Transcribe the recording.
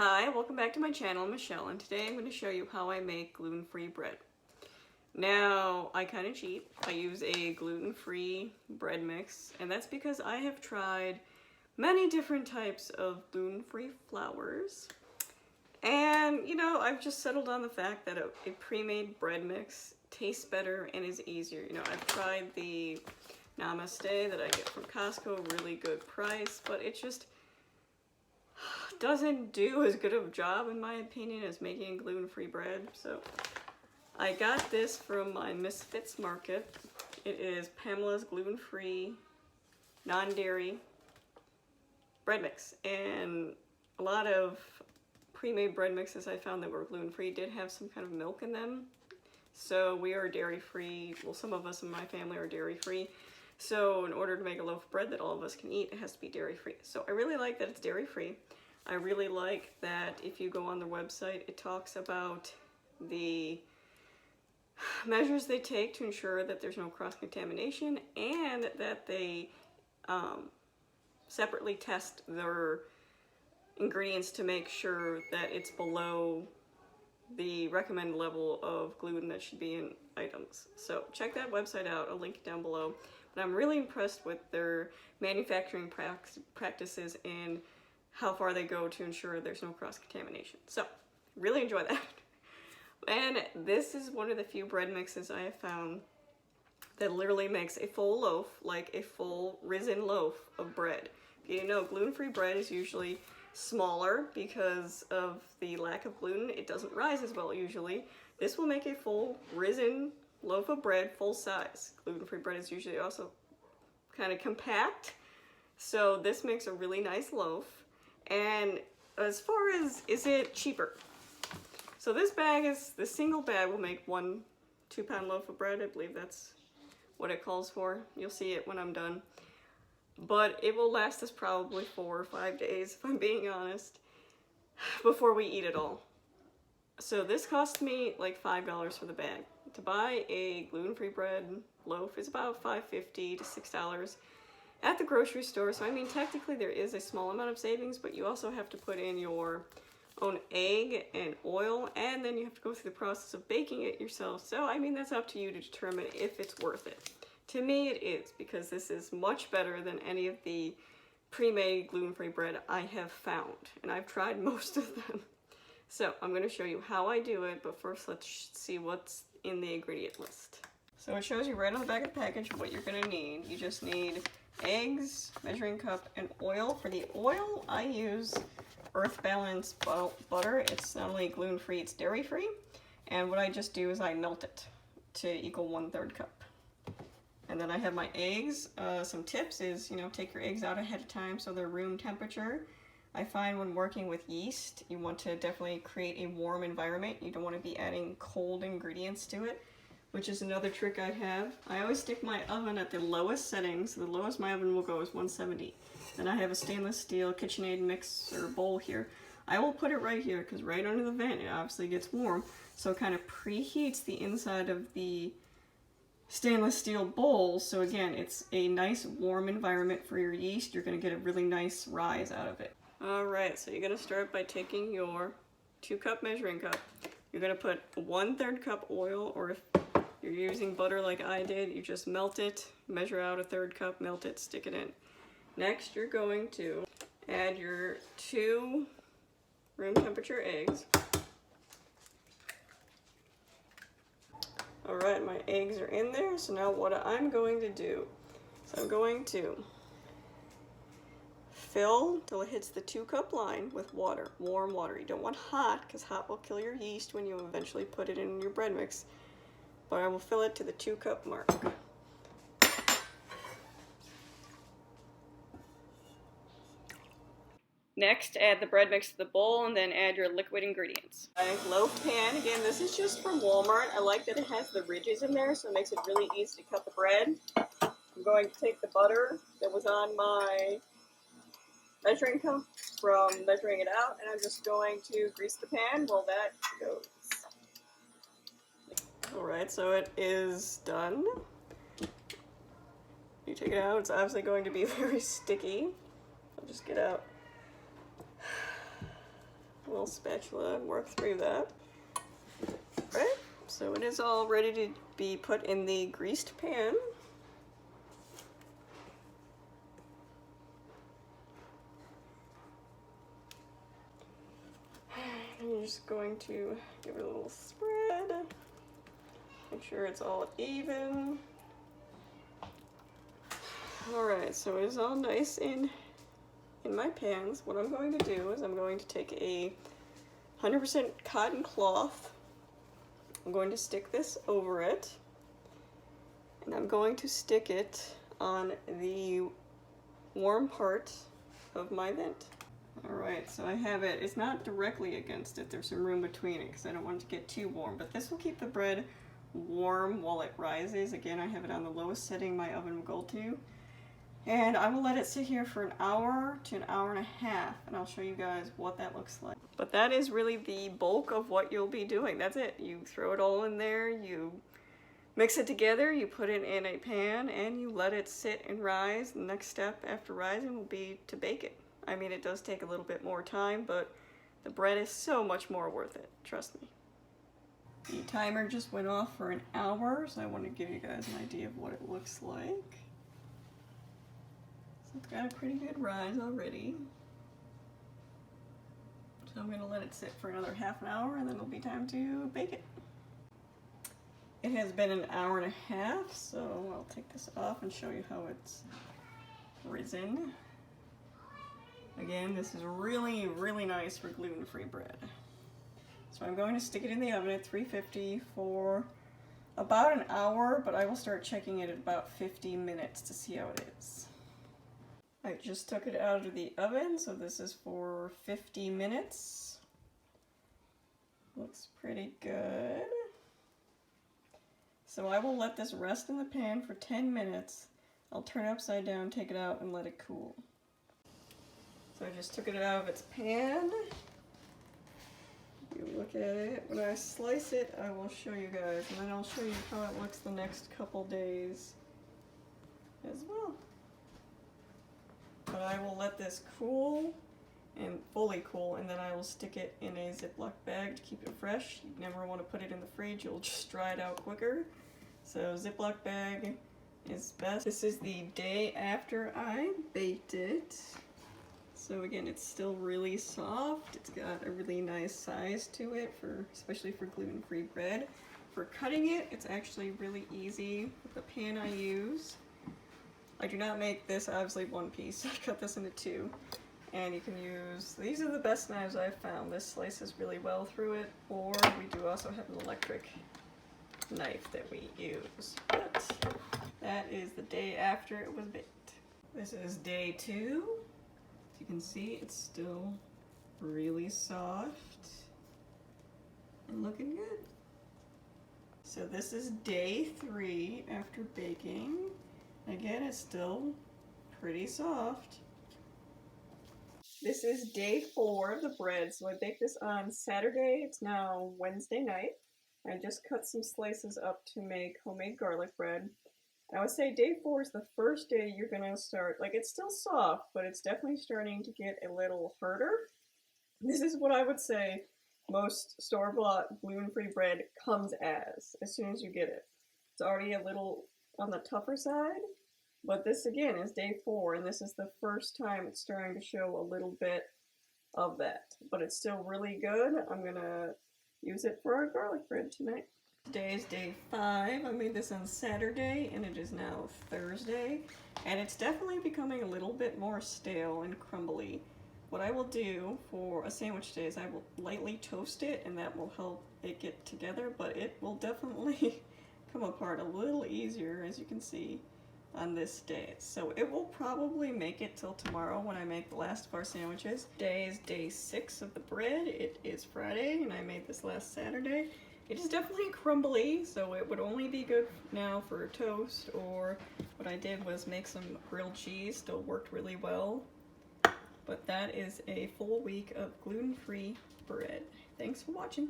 Hi, welcome back to my channel. I'm Michelle, and today I'm going to show you how I make gluten-free bread. Now, I kind of cheat. I use a gluten-free bread mix, and that's because I have tried many different types of gluten-free flours. And, you know, I've just settled on the fact that a pre-made bread mix tastes better and is easier. You know, I've tried the Namaste that I get from Costco, really good price, but it just doesn't do as good of a job, in my opinion, as making gluten-free bread. So I got this from my Misfits Market. It is Pamela's gluten-free, non-dairy bread mix. And a lot of pre-made bread mixes I found that were gluten-free did have some kind of milk in them. So we are dairy-free. Well, some of us in my family are dairy-free. So in order to make a loaf of bread that all of us can eat, it has to be dairy-free. So I really like that it's dairy-free. I really like that if you go on their website, it talks about the measures they take to ensure that there's no cross-contamination, and that they separately test their ingredients to make sure that it's below the recommended level of gluten that should be in items. So check that website out. I'll link it down below. But I'm really impressed with their manufacturing practices and how far they go to ensure there's no cross-contamination. So, really enjoy that. And this is one of the few bread mixes I have found that literally makes a full loaf, like a full risen loaf of bread. You know, gluten-free bread is usually smaller because of the lack of gluten. It doesn't rise as well usually. This will make a full risen loaf of bread, full size. Gluten-free bread is usually also kind of compact. So this makes a really nice loaf. And as far as, is it cheaper? So this single bag will make 1 2-pound loaf of bread. I believe that's what it calls for. You'll see it when I'm done. But it will last us probably 4 or 5 days, if I'm being honest, before we eat it all. So this cost me like $5 for the bag. To buy a gluten-free bread loaf is about $5.50 to $6 at the grocery store. So I mean, technically there is a small amount of savings, but you also have to put in your own egg and oil, and then you have to go through the process of baking it yourself. So I mean, that's up to you to determine if it's worth it. To me it is, because this is much better than any of the pre-made gluten-free bread I have found, and I've tried most of them. So I'm going to show you how I do it, but first let's see what's in the ingredient list. So it shows you right on the back of the package what you're going to need. You just need eggs, measuring cup, and oil. For the oil, I use Earth Balance butter. It's not only gluten-free, it's dairy-free. And what I just do is I melt it to equal 1/3 cup. And then I have my eggs. Some tips is, you know, take your eggs out ahead of time so they're room temperature. I find when working with yeast, you want to definitely create a warm environment. You don't want to be adding cold ingredients to it, which is another trick I have. I always stick my oven at the lowest settings. The lowest my oven will go is 170. Then I have a stainless steel KitchenAid mixer bowl here. I will put it right here because right under the vent it obviously gets warm. So it kind of preheats the inside of the stainless steel bowl. So again, it's a nice warm environment for your yeast. You're going to get a really nice rise out of it. Alright, so you're going to start by taking your 2-cup measuring cup. You're going to put 1/3 cup oil, or if you're using butter like I did, you just melt it, measure out 1/3 cup, melt it, stick it in. Next, you're going to add your 2 room temperature eggs. Alright, my eggs are in there, so now what I'm going to do, I'm going to fill till it hits the 2-cup line with water, warm water. You don't want hot, because hot will kill your yeast when you eventually put it in your bread mix. But I will fill it to the 2-cup mark. Next, add the bread mix to the bowl, and then add your liquid ingredients. My loaf pan, again, this is just from Walmart. I like that it has the ridges in there, so it makes it really easy to cut the bread. I'm going to take the butter that was on my measuring cup from measuring it out, and I'm just going to grease the pan while that goes. Alright, so it is done. You take it out, it's obviously going to be very sticky. I'll just get out little spatula and work through that. Right, so it is all ready to be put in the greased pan. I'm just going to give it a little spread. Make sure it's all even. Alright, so it is all nice in my pans. What I'm going to do is I'm going to take a 100% cotton cloth. I'm going to stick this over it. And I'm going to stick it on the warm part of my vent. Alright, so I have it, it's not directly against it, there's some room between it because I don't want it to get too warm, but this will keep the bread warm while it rises. Again, I have it on the lowest setting my oven will go to. And I will let it sit here for an hour to an hour and a half, and I'll show you guys what that looks like. But that is really the bulk of what you'll be doing. That's it. You throw it all in there, you mix it together, you put it in a pan, and you let it sit and rise. The next step after rising will be to bake it. I mean, it does take a little bit more time, but the bread is so much more worth it, trust me. The timer just went off for an hour, so I want to give you guys an idea of what it looks like. So it's got a pretty good rise already. So I'm going to let it sit for another half an hour, and then it'll be time to bake it. It has been an hour and a half, so I'll take this off and show you how it's risen. Again, this is really, really nice for gluten-free bread. So I'm going to stick it in the oven at 350 for about an hour, but I will start checking it at about 50 minutes to see how it is. I just took it out of the oven, so this is for 50 minutes. Looks pretty good. So I will let this rest in the pan for 10 minutes. I'll turn it upside down, take it out, and let it cool. So I just took it out of its pan. You look at it. When I slice it, I will show you guys, and then I'll show you how it looks the next couple days as well. But I will let this cool and fully cool, and then I will stick it in a Ziploc bag to keep it fresh. You never want to put it in the fridge, you'll just dry it out quicker. So Ziploc bag is best. This is the day after I baked it. So again, it's still really soft. It's got a really nice size to it, especially for gluten-free bread. For cutting it, it's actually really easy with the pan I use. I do not make this obviously one piece. I cut this into two. And you can use, these are the best knives I've found. This slices really well through it, or we do also have an electric knife that we use. But that is the day after it was baked. This is day 2. As you can see, it's still really soft and looking good. So this is day 3 after baking. Again, it's still pretty soft. This is day 4 of the bread. So I baked this on Saturday. It's now Wednesday night. I just cut some slices up to make homemade garlic bread. I would say day 4 is the first day you're gonna start, like it's still soft, but it's definitely starting to get a little harder. This is what I would say most store-bought gluten-free bread comes as soon as you get it. It's already a little on the tougher side, but this again is day 4, and this is the first time it's starting to show a little bit of that, but it's still really good. I'm gonna use it for our garlic bread tonight. Today is day 5. I made this on Saturday, and it is now Thursday, and it's definitely becoming a little bit more stale and crumbly. What I will do for a sandwich today is I will lightly toast it, and that will help it get together, but it will definitely come apart a little easier, as you can see, on this day. So it will probably make it till tomorrow when I make the last of our sandwiches. Today is day 6 of the bread. It is Friday, and I made this last Saturday. It is definitely crumbly, so it would only be good now for toast, or what I did was make some grilled cheese. Still worked really well. But that is a full week of gluten-free bread. Thanks for watching.